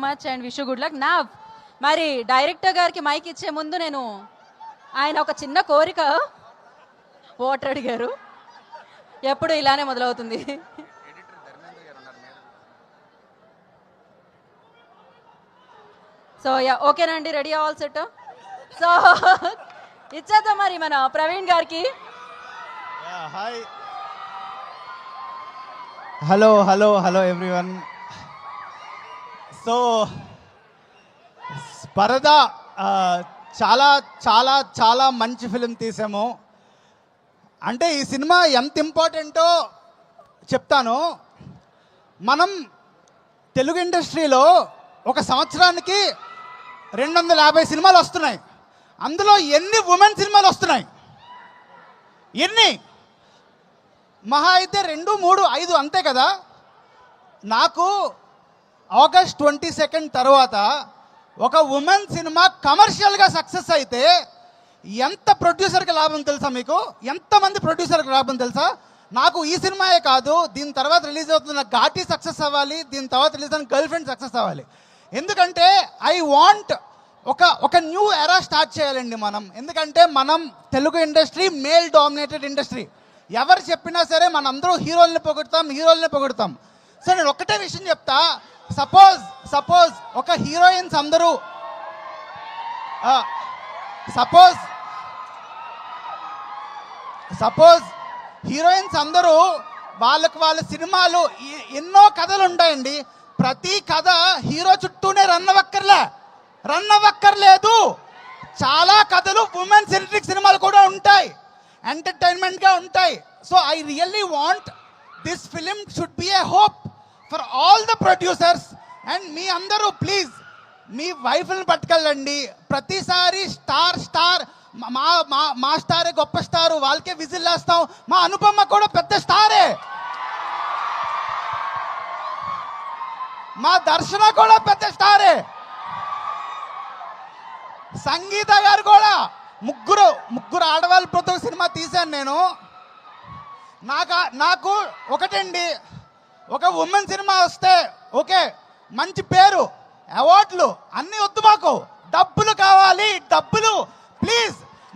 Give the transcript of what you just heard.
Much and wish good luck. నా మరి director గారికి మైక్ ఇచ్చే ముందు నేను ఆయన ఒక చిన్న కోరిక ఓటర్ అడిగారు. ఎప్పుడు ఇలానే మొదలవుతుంది. సో యా ఓకేనండి, రెడీ ఆల్ సెట్. సో ఇచ్చేద్దాం మరి మన ప్రవీణ్ గారికి. Hi, hello hello hello everyone. So స్పర్ధ చాలా చాలా చాలా మంచి ఫిలిం తీసాము. అంటే ఈ సినిమా ఎంత ఇంపార్టెంటో చెప్తాను. మనం తెలుగు ఇండస్ట్రీలో ఒక సంవత్సరానికి 250 సినిమాలు వస్తున్నాయి. అందులో ఎన్ని ఉమెన్ సినిమాలు వస్తున్నాయి? ఎన్ని? మహా అయితే 2, 3, 5 అంతే కదా. నాకు ఆగస్ట్ 22 తర్వాత ఒక ఉమెన్ సినిమా కమర్షియల్గా సక్సెస్ అయితే ఎంత ప్రొడ్యూసర్కి లాభం తెలుసా? మీకు ఎంతమంది ప్రొడ్యూసర్కి లాభం తెలుసా? నాకు ఈ సినిమాయే కాదు, దీని తర్వాత రిలీజ్ అవుతున్న ఘాటి సక్సెస్ అవ్వాలి, దీని తర్వాత రిలీజ్ అయిన గర్ల్ ఫ్రెండ్ సక్సెస్ అవ్వాలి. ఎందుకంటే ఐ వాంట్ ఒక న్యూ ఎరా స్టార్ట్ చేయాలండి మనం. ఎందుకంటే మనం Telugu industry male dominated industry. ఎవరు చెప్పినా సరే మనందరూ హీరోల్ని పొగుడతాం. సో నేను ఒక్కటే విషయం చెప్తా. సపోజ్ ఒక హీరోయిన్స్ అందరూ సపోజ్ హీరోయిన్స్ అందరూ వాళ్ళ సినిమాలు ఎన్నో కథలు ఉంటాయండి. ప్రతి కథ హీరో చుట్టూనే రన్ అవ్వక్కర్లేదు. చాలా కథలు ఉమెన్ సెంట్రిక్ సినిమాలు కూడా ఉంటాయి, ఎంటర్టైన్మెంట్గా ఉంటాయి. So I really want this film should be a hope for all the producers. And మీ అందరూ ప్లీజ్ మీ వైఫ్ని పట్టుకెళ్ళండి. ప్రతిసారి స్టార్ మా స్టారే గొప్ప స్టారు, వాళ్ళకే విజిల్ వేస్తాం. మా అనుపమ కూడా పెద్ద స్టారే, మా దర్శన కూడా పెద్ద స్టారే, సంగీత గారు కూడా. ముగ్గురు ఆడవాళ్ళతో సినిమా తీశాను నేను. నాకు ఒకటండి, ఒక ఉమెన్ సినిమా వస్తే ఓకే, మంచి పేరు, అవార్డులు అన్నీ వద్దు. మాకు డబ్బులు కావాలి, డబ్బులు ప్లీజ్.